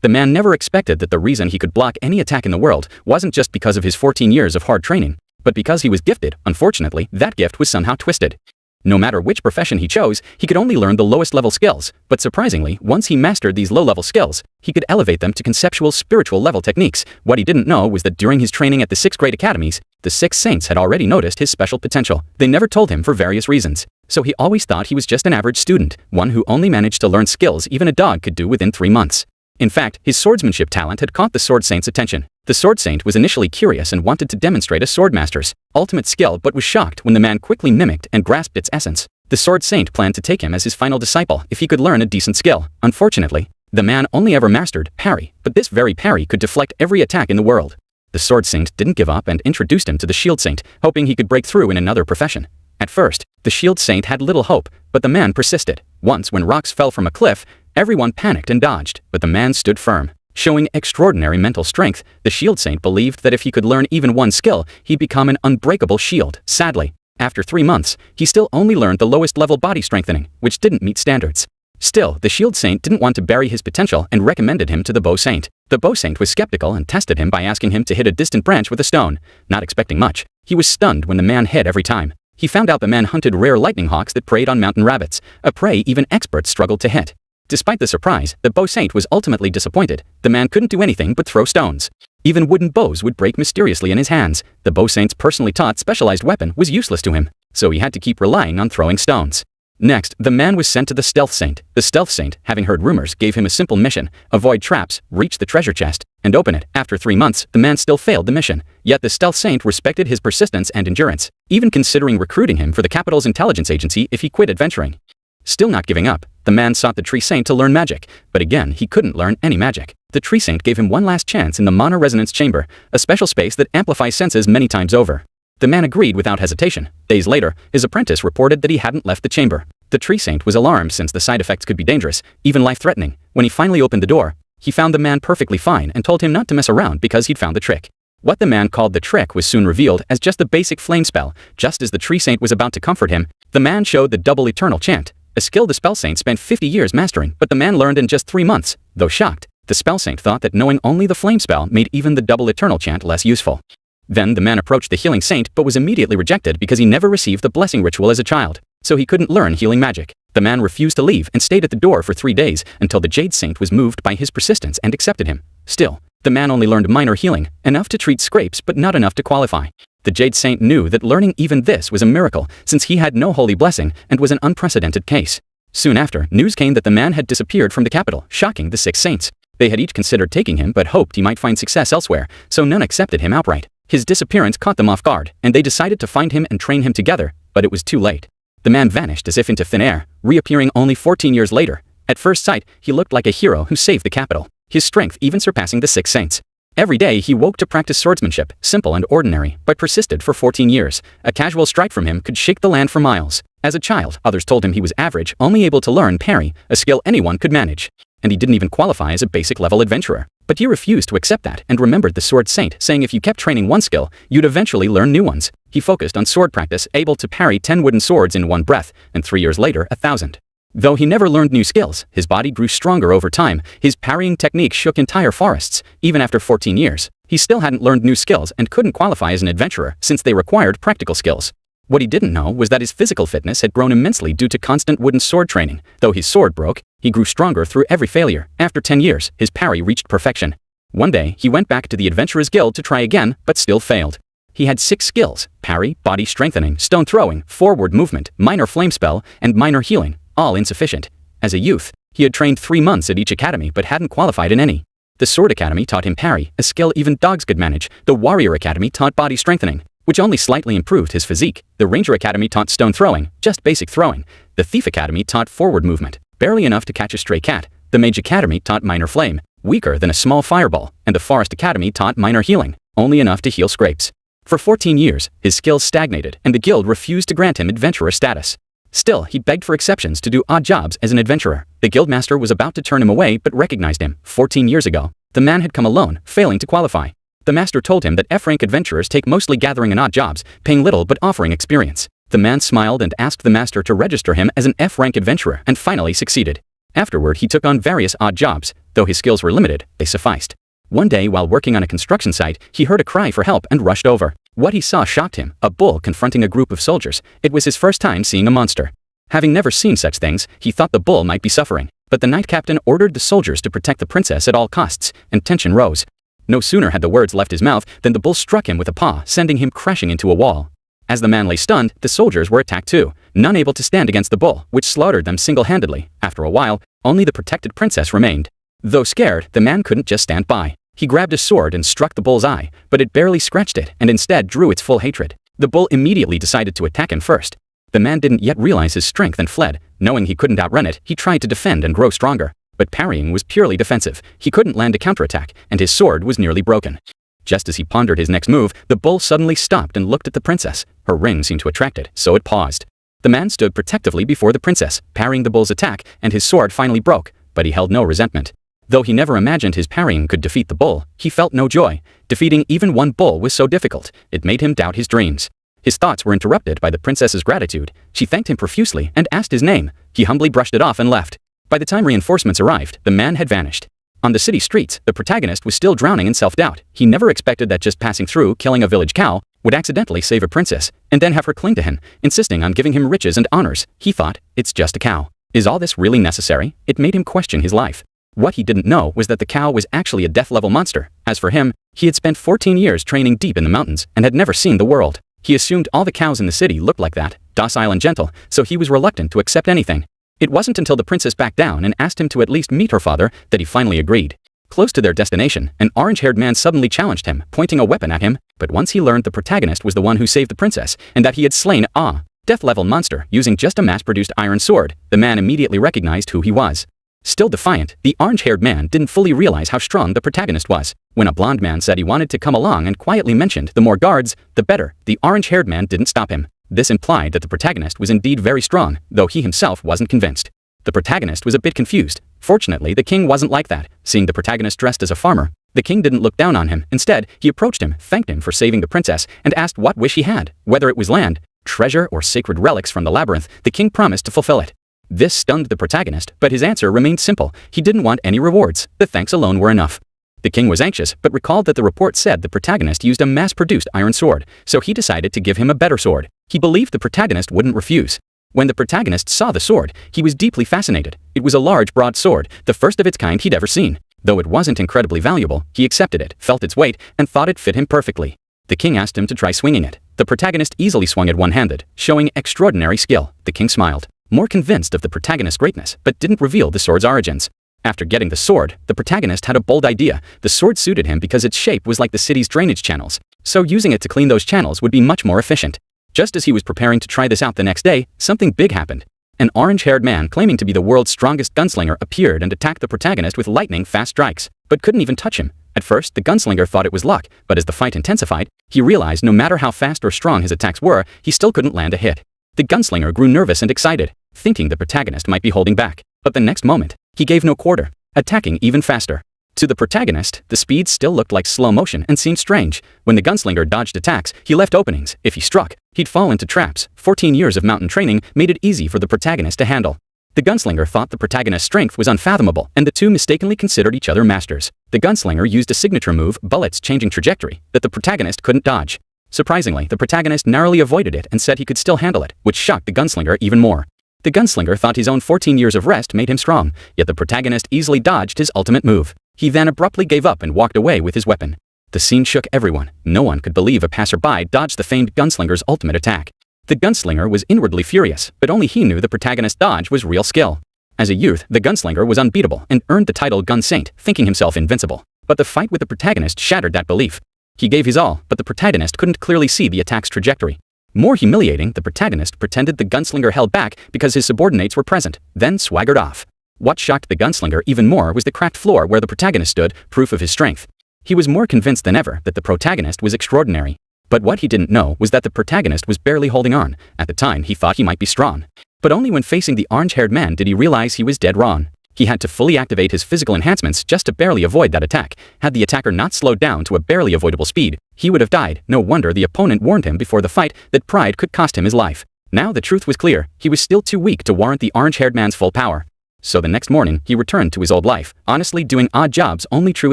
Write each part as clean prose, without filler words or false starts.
The man never expected that the reason he could block any attack in the world wasn't just because of his 14 years of hard training, but because he was gifted. Unfortunately, that gift was somehow twisted. No matter which profession he chose, he could only learn the lowest level skills, but surprisingly, once he mastered these low-level skills, he could elevate them to conceptual spiritual level techniques. What he didn't know was that during his training at the 6 great academies, the 6 saints had already noticed his special potential. They never told him for various reasons, so he always thought he was just an average student, one who only managed to learn skills even a dog could do within 3 months. In fact, his swordsmanship talent had caught the Sword Saint's attention. The Sword Saint was initially curious and wanted to demonstrate a swordmaster's ultimate skill, but was shocked when the man quickly mimicked and grasped its essence. The Sword Saint planned to take him as his final disciple if he could learn a decent skill. Unfortunately, the man only ever mastered parry, but this very parry could deflect every attack in the world. The Sword Saint didn't give up and introduced him to the Shield Saint, hoping he could break through in another profession. At first, the Shield Saint had little hope, but the man persisted. Once, when rocks fell from a cliff, everyone panicked and dodged, but the man stood firm. Showing extraordinary mental strength, the Shield Saint believed that if he could learn even one skill, he'd become an unbreakable shield. Sadly, after 3 months, he still only learned the lowest level body strengthening, which didn't meet standards. Still, the Shield Saint didn't want to bury his potential and recommended him to the Bow Saint. The Bow Saint was skeptical and tested him by asking him to hit a distant branch with a stone. Not expecting much, he was stunned when the man hit every time. He found out the man hunted rare lightning hawks that preyed on mountain rabbits, a prey even experts struggled to hit. Despite the surprise, the Bow Saint was ultimately disappointed. The man couldn't do anything but throw stones. Even wooden bows would break mysteriously in his hands. The Bow Saint's personally taught specialized weapon was useless to him, so he had to keep relying on throwing stones. Next, the man was sent to the Stealth Saint. The Stealth Saint, having heard rumors, gave him a simple mission: avoid traps, reach the treasure chest, and open it. After 3 months, the man still failed the mission. Yet the Stealth Saint respected his persistence and endurance, even considering recruiting him for the capital's intelligence agency if he quit adventuring. Still not giving up, the man sought the Tree Saint to learn magic, but again he couldn't learn any magic. The Tree Saint gave him one last chance in the Mono-Resonance Chamber, a special space that amplifies senses many times over. The man agreed without hesitation. Days later, his apprentice reported that he hadn't left the chamber. The Tree Saint was alarmed since the side effects could be dangerous, even life-threatening. When he finally opened the door, he found the man perfectly fine and told him not to mess around because he'd found the trick. What the man called the trick was soon revealed as just a basic flame spell. Just as the Tree Saint was about to comfort him, the man showed the Double Eternal Chant, a skill the Spell Saint spent 50 years mastering, but the man learned in just 3 months. Though shocked, the Spell Saint thought that knowing only the flame spell made even the Double Eternal Chant less useful. Then the man approached the Healing Saint but was immediately rejected because he never received the blessing ritual as a child, so he couldn't learn healing magic. The man refused to leave and stayed at the door for 3 days until the Jade Saint was moved by his persistence and accepted him. Still, the man only learned minor healing, enough to treat scrapes but not enough to qualify. The Jade Saint knew that learning even this was a miracle since he had no holy blessing and was an unprecedented case. Soon after, news came that the man had disappeared from the capital, shocking the 6 saints. They had each considered taking him but hoped he might find success elsewhere, so none accepted him outright. His disappearance caught them off guard, and they decided to find him and train him together, but it was too late. The man vanished as if into thin air, reappearing only 14 years later. At first sight, he looked like a hero who saved the capital, his strength even surpassing the 6 saints. Every day he woke to practice swordsmanship, simple and ordinary, but persisted for 14 years. A casual strike from him could shake the land for miles. As a child, others told him he was average, only able to learn parry, a skill anyone could manage. And he didn't even qualify as a basic level adventurer. But he refused to accept that and remembered the Sword Saint, saying if you kept training one skill, you'd eventually learn new ones. He focused on sword practice, able to parry 10 wooden swords in one breath, and 3 years later 1,000. Though he never learned new skills, his body grew stronger over time. His parrying technique shook entire forests. Even after 14 years, he still hadn't learned new skills and couldn't qualify as an adventurer since they required practical skills. What he didn't know was that his physical fitness had grown immensely due to constant wooden sword training. Though his sword broke, he grew stronger through every failure. After 10 years, his parry reached perfection. One day, he went back to the Adventurers Guild to try again, but still failed. He had 6 skills: parry, body strengthening, stone throwing, forward movement, minor flame spell, and minor healing, all insufficient. As a youth, he had trained 3 months at each academy but hadn't qualified in any. The Sword Academy taught him parry, a skill even dogs could manage. The Warrior Academy taught body strengthening, which only slightly improved his physique. The Ranger Academy taught stone throwing, just basic throwing. The Thief Academy taught forward movement, barely enough to catch a stray cat. The Mage Academy taught minor flame, weaker than a small fireball, and the Forest Academy taught minor healing, only enough to heal scrapes. For 14 years, his skills stagnated, and the guild refused to grant him adventurer status. Still, he begged for exceptions to do odd jobs as an adventurer. The guildmaster was about to turn him away but recognized him. 14 years ago, the man had come alone, failing to qualify. The master told him that F-rank adventurers take mostly gathering and odd jobs, paying little but offering experience. The man smiled and asked the master to register him as an F-rank adventurer and finally succeeded. Afterward, he took on various odd jobs. Though his skills were limited, they sufficed. One day, while working on a construction site, he heard a cry for help and rushed over. What he saw shocked him, a bull confronting a group of soldiers. It was his first time seeing a monster. Having never seen such things, he thought the bull might be suffering. But the knight captain ordered the soldiers to protect the princess at all costs, and tension rose. No sooner had the words left his mouth than the bull struck him with a paw, sending him crashing into a wall. As the man lay stunned, the soldiers were attacked too, none able to stand against the bull, which slaughtered them single-handedly. After a while, only the protected princess remained. Though scared, the man couldn't just stand by. He grabbed his sword and struck the bull's eye, but it barely scratched it and instead drew its full hatred. The bull immediately decided to attack him first. The man didn't yet realize his strength and fled. Knowing he couldn't outrun it, he tried to defend and grow stronger. But parrying was purely defensive. He couldn't land a counterattack, and his sword was nearly broken. Just as he pondered his next move, the bull suddenly stopped and looked at the princess. Her ring seemed to attract it, so it paused. The man stood protectively before the princess, parrying the bull's attack, and his sword finally broke, but he held no resentment. Though he never imagined his parrying could defeat the bull, he felt no joy. Defeating even one bull was so difficult, it made him doubt his dreams. His thoughts were interrupted by the princess's gratitude. She thanked him profusely and asked his name. He humbly brushed it off and left. By the time reinforcements arrived, the man had vanished. On the city streets, the protagonist was still drowning in self-doubt. He never expected that just passing through, killing a village cow, would accidentally save a princess, and then have her cling to him, insisting on giving him riches and honors. He thought, it's just a cow. Is all this really necessary? It made him question his life. What he didn't know was that the cow was actually a death-level monster. As for him, he had spent 14 years training deep in the mountains and had never seen the world. He assumed all the cows in the city looked like that, docile and gentle, so he was reluctant to accept anything. It wasn't until the princess backed down and asked him to at least meet her father that he finally agreed. Close to their destination, an orange-haired man suddenly challenged him, pointing a weapon at him, but once he learned the protagonist was the one who saved the princess, and that he had slain a death-level monster using just a mass-produced iron sword, the man immediately recognized who he was. Still defiant, the orange-haired man didn't fully realize how strong the protagonist was. When a blonde man said he wanted to come along and quietly mentioned the more guards, the better, the orange-haired man didn't stop him. This implied that the protagonist was indeed very strong, though he himself wasn't convinced. The protagonist was a bit confused. Fortunately, the king wasn't like that. Seeing the protagonist dressed as a farmer, the king didn't look down on him. Instead, he approached him, thanked him for saving the princess, and asked what wish he had. Whether it was land, treasure, or sacred relics from the labyrinth, the king promised to fulfill it. This stunned the protagonist, but his answer remained simple. He didn't want any rewards. The thanks alone were enough. The king was anxious, but recalled that the report said the protagonist used a mass-produced iron sword, so he decided to give him a better sword. He believed the protagonist wouldn't refuse. When the protagonist saw the sword, he was deeply fascinated. It was a large, broad sword, the first of its kind he'd ever seen. Though it wasn't incredibly valuable, he accepted it, felt its weight, and thought it fit him perfectly. The king asked him to try swinging it. The protagonist easily swung it one-handed, showing extraordinary skill. The king smiled, more convinced of the protagonist's greatness, but didn't reveal the sword's origins. After getting the sword, the protagonist had a bold idea. The sword suited him because its shape was like the city's drainage channels, so using it to clean those channels would be much more efficient. Just as he was preparing to try this out the next day, something big happened. An orange-haired man claiming to be the world's strongest gunslinger appeared and attacked the protagonist with lightning-fast strikes, but couldn't even touch him. At first, the gunslinger thought it was luck, but as the fight intensified, he realized no matter how fast or strong his attacks were, he still couldn't land a hit. The gunslinger grew nervous and excited, thinking the protagonist might be holding back. But the next moment, he gave no quarter, attacking even faster. To the protagonist, the speed still looked like slow motion and seemed strange. When the gunslinger dodged attacks, he left openings. If he struck, he'd fall into traps. 14 years of mountain training made it easy for the protagonist to handle. The gunslinger thought the protagonist's strength was unfathomable, and the two mistakenly considered each other masters. The gunslinger used a signature move, bullets changing trajectory, that the protagonist couldn't dodge. Surprisingly, the protagonist narrowly avoided it and said he could still handle it, which shocked the gunslinger even more. The gunslinger thought his own 14 years of rest made him strong, yet the protagonist easily dodged his ultimate move. He then abruptly gave up and walked away with his weapon. The scene shook everyone. No one could believe a passerby dodged the famed gunslinger's ultimate attack. The gunslinger was inwardly furious, but only he knew the protagonist's dodge was real skill. As a youth, the gunslinger was unbeatable and earned the title Gun Saint, thinking himself invincible. But the fight with the protagonist shattered that belief. He gave his all, but the protagonist couldn't clearly see the attack's trajectory. More humiliating, the protagonist pretended the gunslinger held back because his subordinates were present, then swaggered off. What shocked the gunslinger even more was the cracked floor where the protagonist stood, proof of his strength. He was more convinced than ever that the protagonist was extraordinary. But what he didn't know was that the protagonist was barely holding on. At the time, he thought he might be strong. But only when facing the orange-haired man did he realize he was dead wrong. He had to fully activate his physical enhancements just to barely avoid that attack. Had the attacker not slowed down to a barely avoidable speed, he would have died. No wonder the opponent warned him before the fight that pride could cost him his life. Now the truth was clear. He was still too weak to warrant the orange-haired man's full power. So the next morning, he returned to his old life, honestly doing odd jobs only true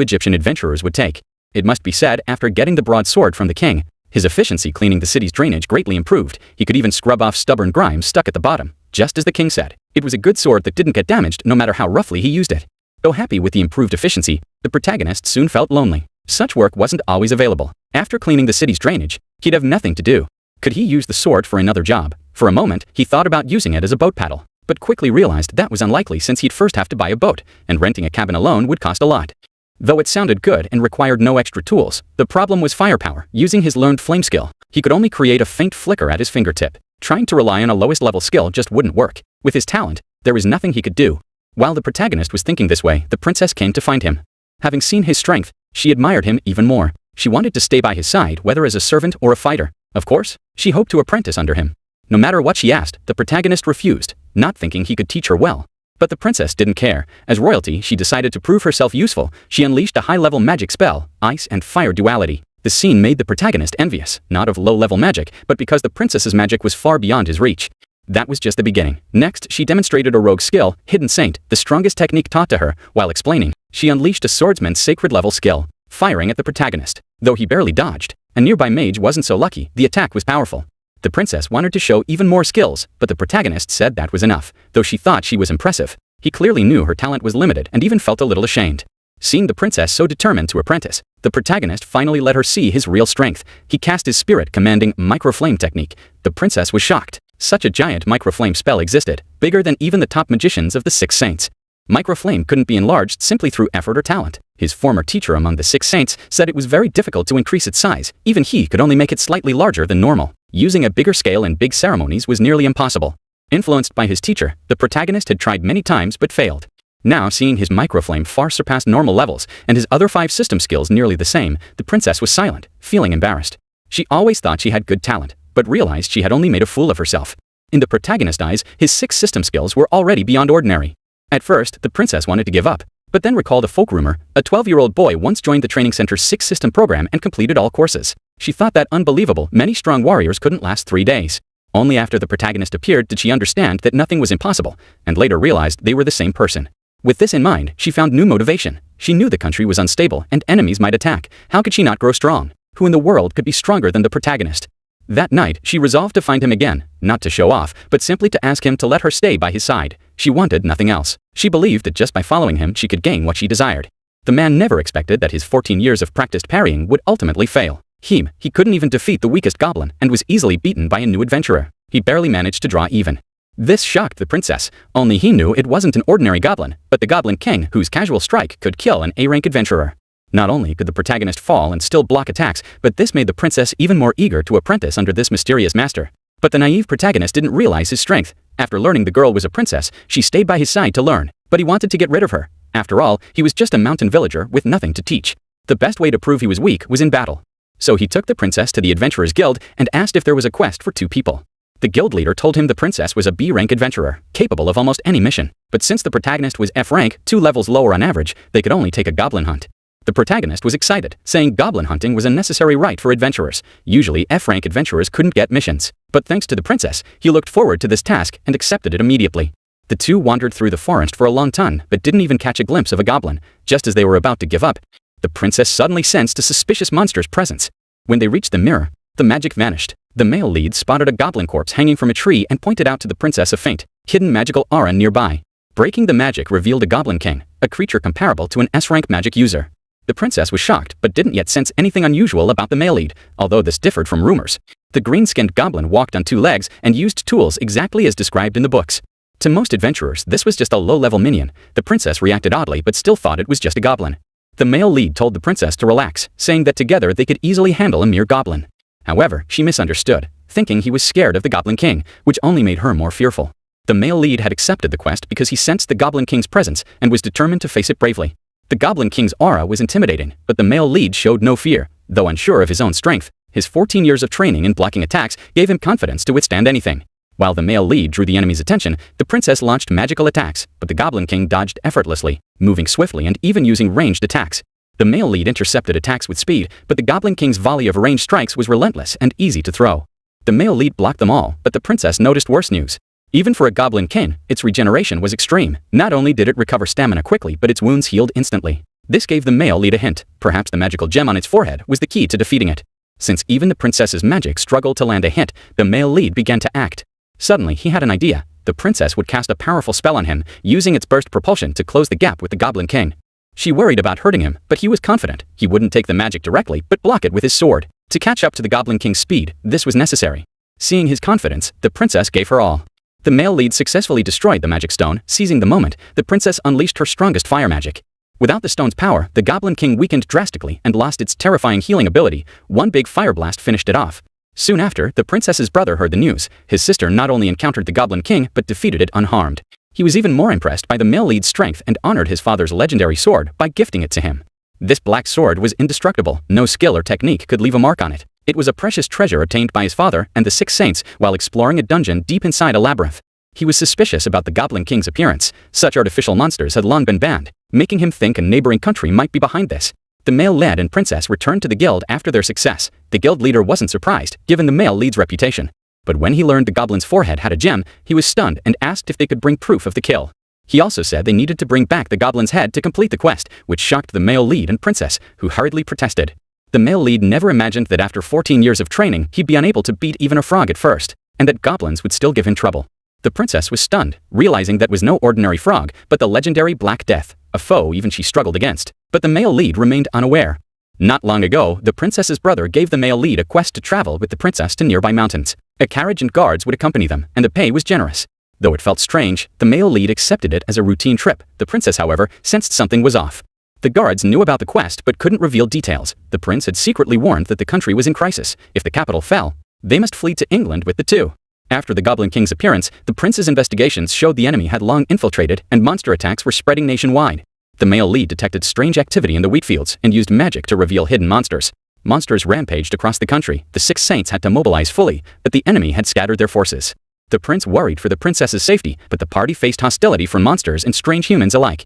Egyptian adventurers would take. It must be said, after getting the broadsword from the king, his efficiency cleaning the city's drainage greatly improved. He could even scrub off stubborn grime stuck at the bottom, just as the king said. It was a good sword that didn't get damaged no matter how roughly he used it. Though happy with the improved efficiency, the protagonist soon felt lonely. Such work wasn't always available. After cleaning the city's drainage, he'd have nothing to do. Could he use the sword for another job? For a moment, he thought about using it as a boat paddle, but quickly realized that was unlikely since he'd first have to buy a boat, and renting a cabin alone would cost a lot. Though it sounded good and required no extra tools, the problem was firepower. Using his learned flame skill, he could only create a faint flicker at his fingertip. Trying to rely on a lowest level skill just wouldn't work. With his talent, there was nothing he could do. While the protagonist was thinking this way, the princess came to find him. Having seen his strength, she admired him even more. She wanted to stay by his side, whether as a servant or a fighter. Of course, she hoped to apprentice under him. No matter what she asked, the protagonist refused, not thinking he could teach her well. But the princess didn't care. As royalty, she decided to prove herself useful. She unleashed a high-level magic spell, Ice and Fire Duality. The scene made the protagonist envious, not of low-level magic, but because the princess's magic was far beyond his reach. That was just the beginning. Next, she demonstrated a rogue skill, Hidden Saint, the strongest technique taught to her. While explaining, she unleashed a swordsman's sacred-level skill, firing at the protagonist. Though he barely dodged, a nearby mage wasn't so lucky. The attack was powerful. The princess wanted to show even more skills, but the protagonist said that was enough. Though she thought she was impressive, he clearly knew her talent was limited and even felt a little ashamed. Seeing the princess so determined to apprentice, the protagonist finally let her see his real strength. He cast his spirit-commanding microflame technique. The princess was shocked. Such a giant microflame spell existed, bigger than even the top magicians of the Six Saints. Microflame couldn't be enlarged simply through effort or talent. His former teacher among the Six Saints said it was very difficult to increase its size. Even he could only make it slightly larger than normal. Using a bigger scale in big ceremonies was nearly impossible. Influenced by his teacher, the protagonist had tried many times but failed. Now, seeing his microflame far surpassed normal levels and his other 5 system skills nearly the same, the princess was silent, feeling embarrassed. She always thought she had good talent, but realized she had only made a fool of herself. In the protagonist's eyes, his 6 system skills were already beyond ordinary. At first, the princess wanted to give up, but then recalled a folk rumor. A 12-year-old boy once joined the training center's 6 system program and completed all courses. She thought that unbelievable. Many strong warriors couldn't last 3 days. Only after the protagonist appeared did she understand that nothing was impossible, and later realized they were the same person. With this in mind, she found new motivation. She knew the country was unstable and enemies might attack. How could she not grow strong? Who in the world could be stronger than the protagonist? That night, she resolved to find him again, not to show off, but simply to ask him to let her stay by his side. She wanted nothing else. She believed that just by following him she could gain what she desired. The man never expected that his 14 years of practiced parrying would ultimately fail. He couldn't even defeat the weakest goblin and was easily beaten by a new adventurer. He barely managed to draw even. This shocked the princess. Only he knew it wasn't an ordinary goblin, but the Goblin King, whose casual strike could kill an A-rank adventurer. Not only could the protagonist fall and still block attacks, but this made the princess even more eager to apprentice under this mysterious master. But the naive protagonist didn't realize his strength. After learning the girl was a princess, she stayed by his side to learn, but he wanted to get rid of her. After all, he was just a mountain villager with nothing to teach. The best way to prove he was weak was in battle. So he took the princess to the Adventurers Guild and asked if there was a quest for 2 people. The guild leader told him the princess was a B-rank adventurer, capable of almost any mission. But since the protagonist was F-rank, 2 levels lower on average, they could only take a goblin hunt. The protagonist was excited, saying goblin hunting was a necessary right for adventurers. Usually, F-rank adventurers couldn't get missions. But thanks to the princess, he looked forward to this task and accepted it immediately. The 2 wandered through the forest for a long time, but didn't even catch a glimpse of a goblin. Just as they were about to give up, the princess suddenly sensed a suspicious monster's presence. When they reached the mirror, the magic vanished. The male lead spotted a goblin corpse hanging from a tree and pointed out to the princess a faint, hidden magical aura nearby. Breaking the magic revealed a Goblin King, a creature comparable to an S-rank magic user. The princess was shocked, but didn't yet sense anything unusual about the male lead, although this differed from rumors. The green-skinned goblin walked on 2 legs and used tools exactly as described in the books. To most adventurers, this was just a low-level minion. The princess reacted oddly but still thought it was just a goblin. The male lead told the princess to relax, saying that together they could easily handle a mere goblin. However, she misunderstood, thinking he was scared of the Goblin King, which only made her more fearful. The male lead had accepted the quest because he sensed the Goblin King's presence and was determined to face it bravely. The Goblin King's aura was intimidating, but the male lead showed no fear. Though unsure of his own strength, his 14 years of training in blocking attacks gave him confidence to withstand anything. While the male lead drew the enemy's attention, the princess launched magical attacks, but the Goblin King dodged effortlessly, moving swiftly and even using ranged attacks. The male lead intercepted attacks with speed, but the Goblin King's volley of ranged strikes was relentless and easy to throw. The male lead blocked them all, but the princess noticed worse news. Even for a Goblin King, its regeneration was extreme. Not only did it recover stamina quickly, but its wounds healed instantly. This gave the male lead a hint. Perhaps the magical gem on its forehead was the key to defeating it. Since even the princess's magic struggled to land a hit, the male lead began to act. Suddenly, he had an idea. The princess would cast a powerful spell on him, using its burst propulsion to close the gap with the Goblin King. She worried about hurting him, but he was confident. He wouldn't take the magic directly, but block it with his sword. To catch up to the Goblin King's speed, this was necessary. Seeing his confidence, the princess gave her all. The male lead successfully destroyed the magic stone. Seizing the moment, the princess unleashed her strongest fire magic. Without the stone's power, the Goblin King weakened drastically and lost its terrifying healing ability. One big fire blast finished it off. Soon after, the princess's brother heard the news. His sister not only encountered the Goblin King, but defeated it unharmed. He was even more impressed by the male lead's strength and honored his father's legendary sword by gifting it to him. This black sword was indestructible. No skill or technique could leave a mark on it. It was a precious treasure obtained by his father and the Six Saints while exploring a dungeon deep inside a labyrinth. He was suspicious about the Goblin King's appearance. Such artificial monsters had long been banned, making him think a neighboring country might be behind this. The male lead and princess returned to the guild after their success. The guild leader wasn't surprised, given the male lead's reputation. But when he learned the goblin's forehead had a gem, he was stunned and asked if they could bring proof of the kill. He also said they needed to bring back the goblin's head to complete the quest, which shocked the male lead and princess, who hurriedly protested. The male lead never imagined that after 14 years of training, he'd be unable to beat even a frog at first, and that goblins would still give him trouble. The princess was stunned, realizing that was no ordinary frog, but the legendary Black Death, a foe even she struggled against. But the male lead remained unaware. Not long ago, the princess's brother gave the male lead a quest to travel with the princess to nearby mountains. A carriage and guards would accompany them, and the pay was generous. Though it felt strange, the male lead accepted it as a routine trip. The princess, however, sensed something was off. The guards knew about the quest but couldn't reveal details. The prince had secretly warned that the country was in crisis. If the capital fell, they must flee to England with the two. After the Goblin King's appearance, the prince's investigations showed the enemy had long infiltrated and monster attacks were spreading nationwide. The male lead detected strange activity in the wheat fields and used magic to reveal hidden monsters. Monsters rampaged across the country. The Six Saints had to mobilize fully, but the enemy had scattered their forces. The prince worried for the princess's safety, but the party faced hostility from monsters and strange humans alike.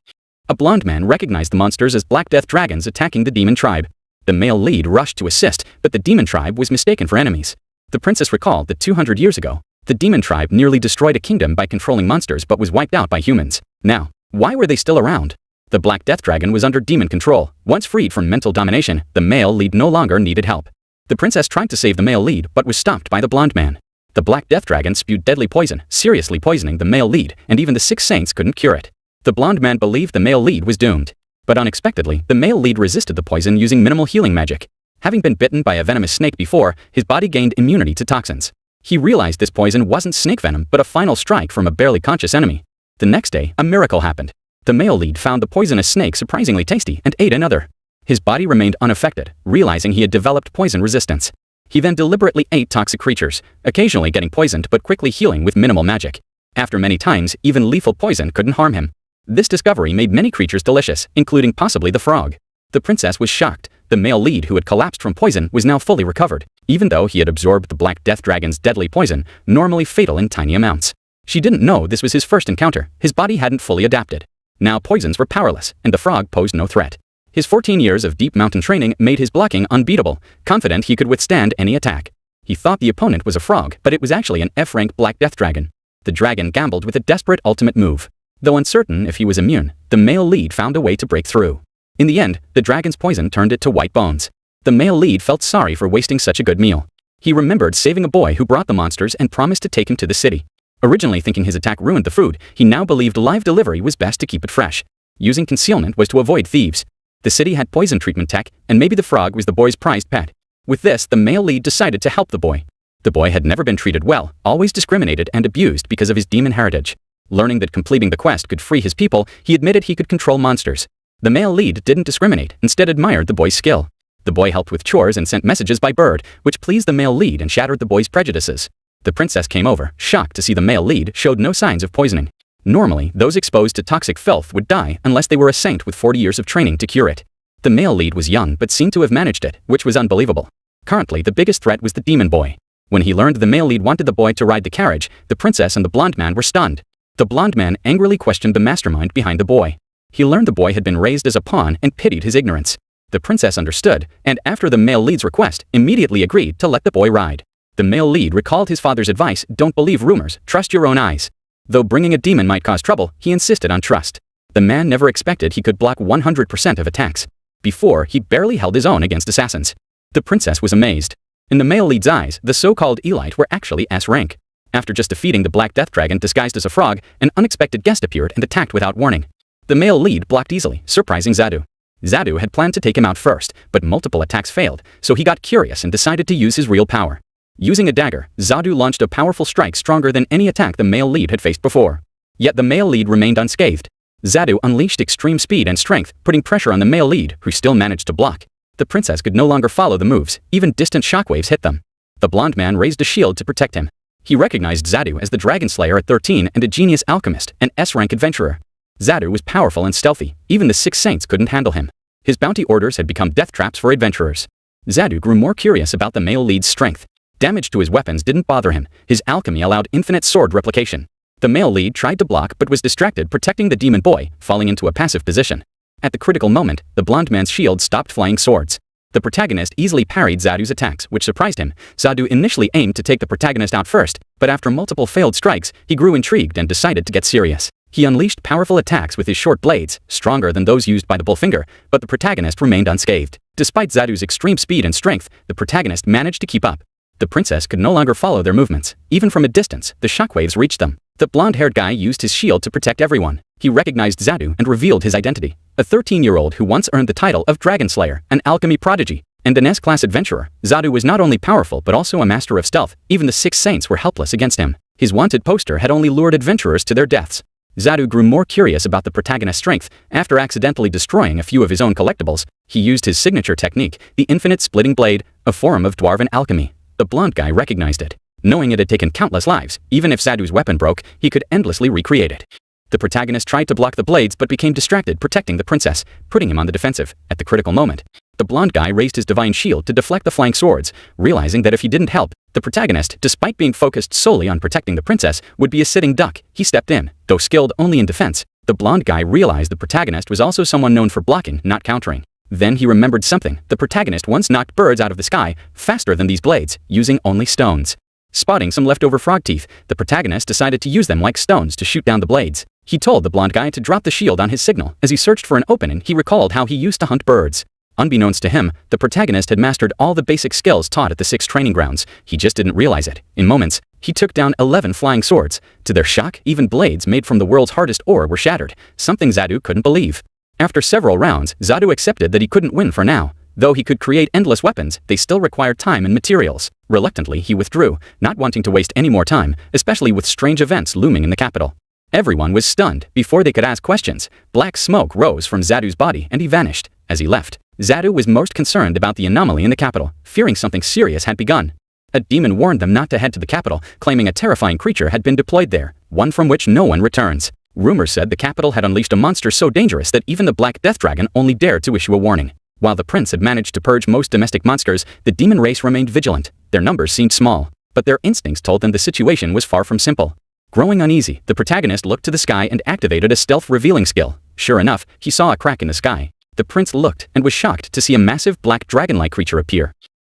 A blonde man recognized the monsters as Black Death dragons attacking the demon tribe. The male lead rushed to assist, but the demon tribe was mistaken for enemies. The princess recalled that 200 years ago, the demon tribe nearly destroyed a kingdom by controlling monsters but was wiped out by humans. Now, why were they still around? The Black Death dragon was under demon control. Once freed from mental domination, the male lead no longer needed help. The princess tried to save the male lead but was stopped by the blonde man. The Black Death dragon spewed deadly poison, seriously poisoning the male lead, and even the Six Saints couldn't cure it. The blonde man believed the male lead was doomed. But unexpectedly, the male lead resisted the poison using minimal healing magic. Having been bitten by a venomous snake before, his body gained immunity to toxins. He realized this poison wasn't snake venom, but a final strike from a barely conscious enemy. The next day, a miracle happened. The male lead found the poisonous snake surprisingly tasty and ate another. His body remained unaffected, realizing he had developed poison resistance. He then deliberately ate toxic creatures, occasionally getting poisoned but quickly healing with minimal magic. After many times, even lethal poison couldn't harm him. This discovery made many creatures delicious, including possibly the frog. The princess was shocked. The male lead who had collapsed from poison was now fully recovered, even though he had absorbed the Black Death dragon's deadly poison, normally fatal in tiny amounts. She didn't know this was his first encounter. His body hadn't fully adapted. Now poisons were powerless, and the frog posed no threat. His 14 years of deep mountain training made his blocking unbeatable, confident he could withstand any attack. He thought the opponent was a frog, but it was actually an F-rank Black Death dragon. The dragon gambled with a desperate ultimate move. Though uncertain if he was immune, the male lead found a way to break through. In the end, the dragon's poison turned it to white bones. The male lead felt sorry for wasting such a good meal. He remembered saving a boy who brought the monsters and promised to take him to the city. Originally thinking his attack ruined the food, he now believed live delivery was best to keep it fresh. Using concealment was to avoid thieves. The city had poison treatment tech, and maybe the frog was the boy's prized pet. With this, the male lead decided to help the boy. The boy had never been treated well, always discriminated and abused because of his demon heritage. Learning that completing the quest could free his people, he admitted he could control monsters. The male lead didn't discriminate, instead admired the boy's skill. The boy helped with chores and sent messages by bird, which pleased the male lead and shattered the boy's prejudices. The princess came over, shocked to see the male lead showed no signs of poisoning. Normally, those exposed to toxic filth would die unless they were a saint with 40 years of training to cure it. The male lead was young but seemed to have managed it, which was unbelievable. Currently, the biggest threat was the demon boy. When he learned the male lead wanted the boy to ride the carriage, the princess and the blonde man were stunned. The blonde man angrily questioned the mastermind behind the boy. He learned the boy had been raised as a pawn and pitied his ignorance. The princess understood, and after the male lead's request, immediately agreed to let the boy ride. The male lead recalled his father's advice, don't believe rumors, trust your own eyes. Though bringing a demon might cause trouble, he insisted on trust. The man never expected he could block 100% of attacks. Before, he barely held his own against assassins. The princess was amazed. In the male lead's eyes, the so-called Elite were actually S rank. After just defeating the Black Death Dragon disguised as a frog, an unexpected guest appeared and attacked without warning. The male lead blocked easily, surprising Xadu. Xadu had planned to take him out first, but multiple attacks failed, so he got curious and decided to use his real power. Using a dagger, Xadu launched a powerful strike stronger than any attack the male lead had faced before. Yet the male lead remained unscathed. Xadu unleashed extreme speed and strength, putting pressure on the male lead, who still managed to block. The princess could no longer follow the moves, even distant shockwaves hit them. The blonde man raised a shield to protect him. He recognized Xadu as the Dragon Slayer at 13 and a genius alchemist, an S-rank adventurer. Xadu was powerful and stealthy, even the Six Saints couldn't handle him. His bounty orders had become death traps for adventurers. Xadu grew more curious about the male lead's strength. Damage to his weapons didn't bother him. His alchemy allowed infinite sword replication. The male lead tried to block but was distracted protecting the demon boy, falling into a passive position. At the critical moment, the blonde man's shield stopped flying swords. The protagonist easily parried Xadu's attacks, which surprised him. Xadu initially aimed to take the protagonist out first, but after multiple failed strikes, he grew intrigued and decided to get serious. He unleashed powerful attacks with his short blades, stronger than those used by the Bullfinger, but the protagonist remained unscathed. Despite Xadu's extreme speed and strength, the protagonist managed to keep up. The princess could no longer follow their movements. Even from a distance, the shockwaves reached them. The blonde-haired guy used his shield to protect everyone. He recognized Xadu and revealed his identity. A 13-year-old who once earned the title of Dragon Slayer, an alchemy prodigy, and an S-class adventurer. Xadu was not only powerful but also a master of stealth. Even the Six Saints were helpless against him. His wanted poster had only lured adventurers to their deaths. Xadu grew more curious about the protagonist's strength. After accidentally destroying a few of his own collectibles, he used his signature technique, the Infinite Splitting Blade, a form of dwarven alchemy. The blonde guy recognized it. Knowing it had taken countless lives, even if Xadu's weapon broke, he could endlessly recreate it. The protagonist tried to block the blades but became distracted protecting the princess, putting him on the defensive. At the critical moment, the blonde guy raised his divine shield to deflect the flying swords, realizing that if he didn't help, the protagonist, despite being focused solely on protecting the princess, would be a sitting duck. He stepped in, though skilled only in defense. The blonde guy realized the protagonist was also someone known for blocking, not countering. Then he remembered something. The protagonist once knocked birds out of the sky, faster than these blades, using only stones. Spotting some leftover frog teeth, the protagonist decided to use them like stones to shoot down the blades. He told the blonde guy to drop the shield on his signal. As he searched for an opening, he recalled how he used to hunt birds. Unbeknownst to him, the protagonist had mastered all the basic skills taught at the 6 training grounds. He just didn't realize it. In moments, he took down 11 flying swords. To their shock, even blades made from the world's hardest ore were shattered, something Xadu couldn't believe. After several rounds, Xadu accepted that he couldn't win for now. Though he could create endless weapons, they still required time and materials. Reluctantly, he withdrew, not wanting to waste any more time, especially with strange events looming in the capital. Everyone was stunned. Before they could ask questions, black smoke rose from Xadu's body and he vanished. As he left, Xadu was most concerned about the anomaly in the capital, fearing something serious had begun. A demon warned them not to head to the capital, claiming a terrifying creature had been deployed there, one from which no one returns. Rumors said the capital had unleashed a monster so dangerous that even the Black Death Dragon only dared to issue a warning. While the prince had managed to purge most domestic monsters, the demon race remained vigilant. Their numbers seemed small, but their instincts told them the situation was far from simple. Growing uneasy, the protagonist looked to the sky and activated a stealth revealing skill. Sure enough, he saw a crack in the sky. The prince looked and was shocked to see a massive black dragon-like creature appear.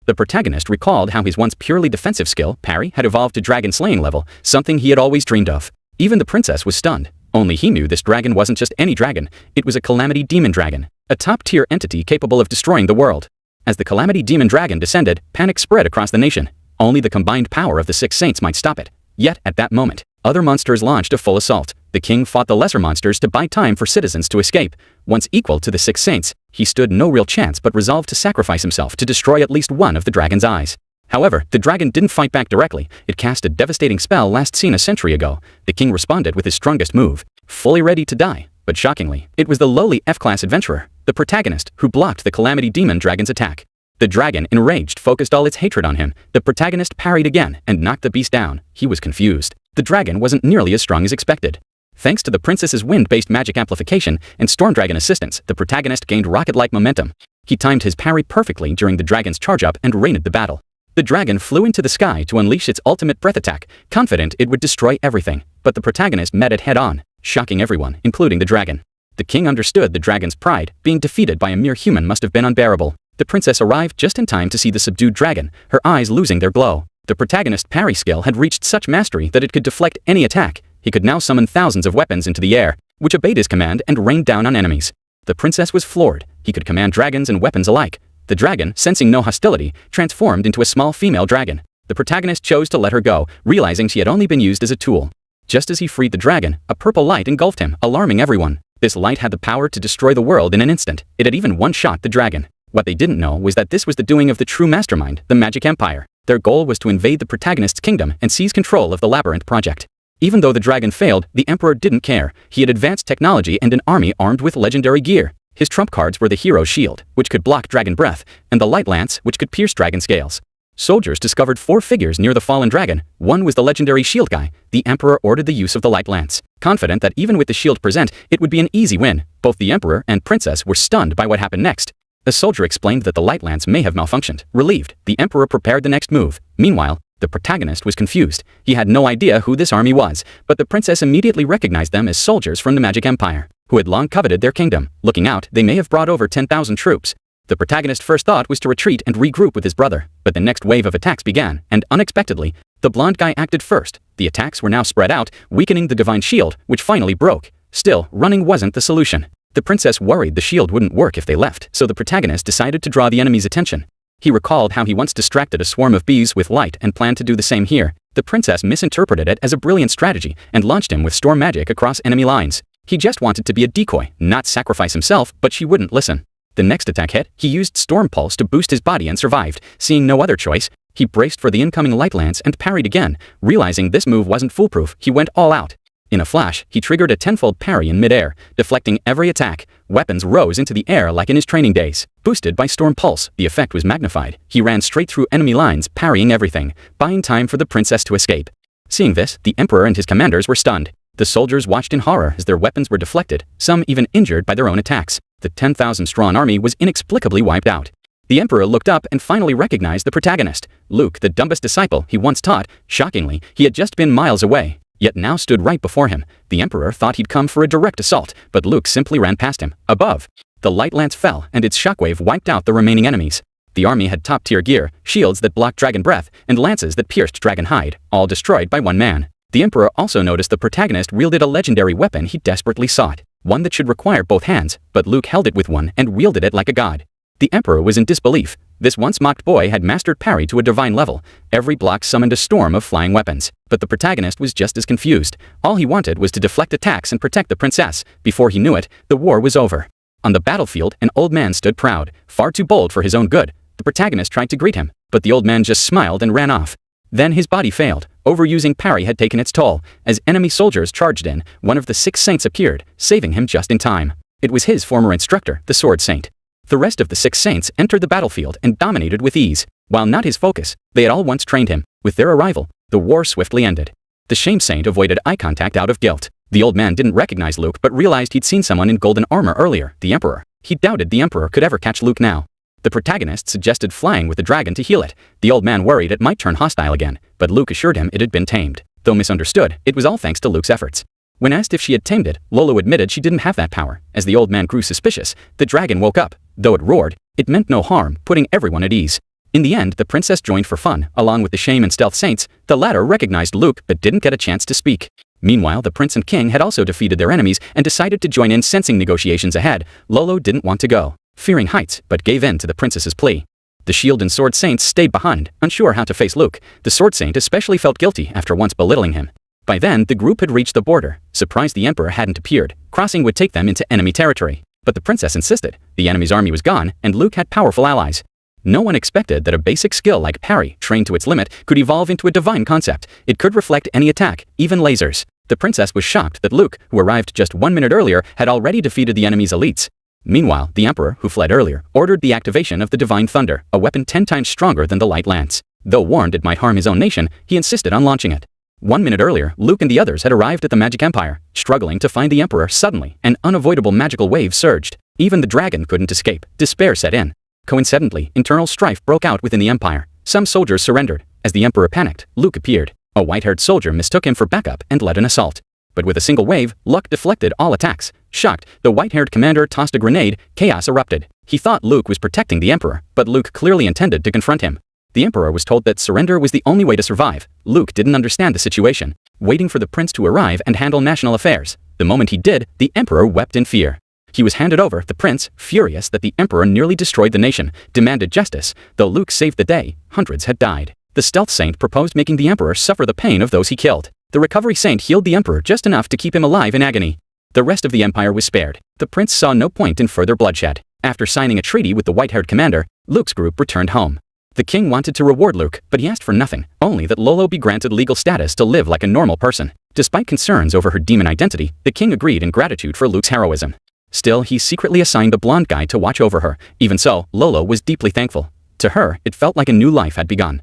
The protagonist recalled how his once purely defensive skill, parry, had evolved to dragon slaying level, something he had always dreamed of. Even the princess was stunned. Only he knew this dragon wasn't just any dragon, it was a Calamity Demon Dragon, a top-tier entity capable of destroying the world. As the Calamity Demon Dragon descended, panic spread across the nation. Only the combined power of the 6 saints might stop it. Yet, at that moment, other monsters launched a full assault. The king fought the lesser monsters to buy time for citizens to escape. Once equal to the 6 saints, he stood no real chance but resolved to sacrifice himself to destroy at least one of the dragon's eyes. However, the dragon didn't fight back directly. It cast a devastating spell last seen a century ago. The king responded with his strongest move, fully ready to die. But shockingly, it was the lowly F-class adventurer, the protagonist, who blocked the Calamity Demon Dragon's attack. The dragon, enraged, focused all its hatred on him. The protagonist parried again and knocked the beast down. He was confused. The dragon wasn't nearly as strong as expected. Thanks to the princess's wind-based magic amplification and Storm Dragon assistance, the protagonist gained rocket-like momentum. He timed his parry perfectly during the dragon's charge-up and reigned the battle. The dragon flew into the sky to unleash its ultimate breath attack, confident it would destroy everything. But the protagonist met it head-on, shocking everyone, including the dragon. The king understood the dragon's pride. Being defeated by a mere human must have been unbearable. The princess arrived just in time to see the subdued dragon, her eyes losing their glow. The protagonist's parry skill had reached such mastery that it could deflect any attack. he could now summon thousands of weapons into the air, which obeyed his command and rained down on enemies. The princess was floored. He could command dragons and weapons alike. The dragon, sensing no hostility, transformed into a small female dragon. The protagonist chose to let her go, realizing she had only been used as a tool. Just as he freed the dragon, a purple light engulfed him, alarming everyone. This light had the power to destroy the world in an instant. It had even one-shot the dragon. What they didn't know was that this was the doing of the true mastermind, the Magic Empire. Their goal was to invade the protagonist's kingdom and seize control of the Labyrinth project. Even though the dragon failed, the emperor didn't care. He had advanced technology and an army armed with legendary gear. His trump cards were the Hero's Shield, which could block dragon breath, and the Light Lance, which could pierce dragon scales. Soldiers discovered 4 figures near the fallen dragon. One was the legendary shield guy. The emperor ordered the use of the Light Lance, confident that even with the shield present, it would be an easy win. Both the emperor and princess were stunned by what happened next. A soldier explained that the Light Lance may have malfunctioned. Relieved, the emperor prepared the next move. Meanwhile, the protagonist was confused. He had no idea who this army was, but the princess immediately recognized them as soldiers from the Magic Empire, who had long coveted their kingdom. Looking out, they may have brought over 10,000 troops. The protagonist's first thought was to retreat and regroup with his brother, but the next wave of attacks began, and unexpectedly, the blonde guy acted first. The attacks were now spread out, weakening the divine shield, which finally broke. Still, running wasn't the solution. The princess worried the shield wouldn't work if they left, so the protagonist decided to draw the enemy's attention. He recalled how he once distracted a swarm of bees with light and planned to do the same here. The princess misinterpreted it as a brilliant strategy and launched him with storm magic across enemy lines. He just wanted to be a decoy, not sacrifice himself, but she wouldn't listen. The next attack hit, he used Storm Pulse to boost his body and survived. Seeing no other choice, he braced for the incoming Light Lance and parried again. Realizing this move wasn't foolproof, he went all out. In a flash, he triggered a tenfold parry in midair, deflecting every attack. Weapons rose into the air like in his training days. Boosted by Storm Pulse, the effect was magnified. He ran straight through enemy lines, parrying everything, buying time for the princess to escape. Seeing this, the emperor and his commanders were stunned. The soldiers watched in horror as their weapons were deflected, some even injured by their own attacks. The 10,000-strong army was inexplicably wiped out. The emperor looked up and finally recognized the protagonist. Luke, the dumbest disciple he once taught. Shockingly, he had just been miles away, yet now stood right before him. The emperor thought he'd come for a direct assault, but Luke simply ran past him. Above, the Light Lance fell, and its shockwave wiped out the remaining enemies. The army had top-tier gear, shields that blocked dragon breath, and lances that pierced dragon hide, all destroyed by one man. The emperor also noticed the protagonist wielded a legendary weapon he desperately sought, one that should require both hands, but Luke held it with one and wielded it like a god. The emperor was in disbelief. This once mocked boy had mastered parry to a divine level. Every block summoned a storm of flying weapons, but the protagonist was just as confused. All he wanted was to deflect attacks and protect the princess. Before he knew it, the war was over. On the battlefield, an old man stood proud, far too bold for his own good. The protagonist tried to greet him, but the old man just smiled and ran off. Then his body failed. Overusing parry had taken its toll. As enemy soldiers charged in, one of the 6 saints appeared, saving him just in time. It was his former instructor, the Sword Saint. The rest of the 6 saints entered the battlefield and dominated with ease. While not his focus, they had all once trained him. With their arrival, the war swiftly ended. The Shame Saint avoided eye contact out of guilt. The old man didn't recognize Luke but realized he'd seen someone in golden armor earlier, the Emperor. He doubted the Emperor could ever catch Luke now. The protagonist suggested flying with the dragon to heal it. The old man worried it might turn hostile again, but Luke assured him it had been tamed. Though misunderstood, it was all thanks to Luke's efforts. When asked if she had tamed it, Lolo admitted she didn't have that power. As the old man grew suspicious, the dragon woke up. Though it roared, it meant no harm, putting everyone at ease. In the end, the princess joined for fun, along with the Shame and Stealth Saints. The latter recognized Luke but didn't get a chance to speak. Meanwhile, the prince and king had also defeated their enemies and decided to join in, sensing negotiations ahead. Lolo didn't want to go, fearing heights, but gave in to the princess's plea. The Shield and Sword Saints stayed behind, unsure how to face Luke. The Sword Saint especially felt guilty after once belittling him. By then, the group had reached the border. Surprised the Emperor hadn't appeared, crossing would take them into enemy territory. But the princess insisted. The enemy's army was gone, and Luke had powerful allies. No one expected that a basic skill like parry, trained to its limit, could evolve into a divine concept. It could reflect any attack, even lasers. The princess was shocked that Luke, who arrived just 1 minute earlier, had already defeated the enemy's elites. Meanwhile, the Emperor, who fled earlier, ordered the activation of the Divine Thunder, a weapon 10 times stronger than the Light Lance. Though warned it might harm his own nation, he insisted on launching it. 1 minute earlier, Luke and the others had arrived at the Magic Empire. Struggling to find the Emperor, suddenly, an unavoidable magical wave surged. Even the dragon couldn't escape. Despair set in. Coincidentally, internal strife broke out within the Empire. Some soldiers surrendered. As the Emperor panicked, Luke appeared. A white-haired soldier mistook him for backup and led an assault. But with a single wave, luck deflected all attacks. Shocked, the white-haired commander tossed a grenade. Chaos erupted. He thought Luke was protecting the Emperor, but Luke clearly intended to confront him. The Emperor was told that surrender was the only way to survive. Luke didn't understand the situation. waiting for the prince to arrive and handle national affairs. The moment he did, the emperor wept in fear. He was handed over. The prince, furious that the emperor nearly destroyed the nation, demanded justice. Though Luke saved the day, hundreds had died. The stealth saint proposed making the emperor suffer the pain of those he killed. The recovery saint healed the emperor just enough to keep him alive in agony. The rest of the empire was spared. The prince saw no point in further bloodshed. After signing a treaty with the white-haired commander, Luke's group returned home. The king wanted to reward Luke, but he asked for nothing, only that Lolo be granted legal status to live like a normal person. Despite concerns over her demon identity, the king agreed in gratitude for Luke's heroism. Still, he secretly assigned the blonde guy to watch over her. Even so, Lolo was deeply thankful. To her, it felt like a new life had begun.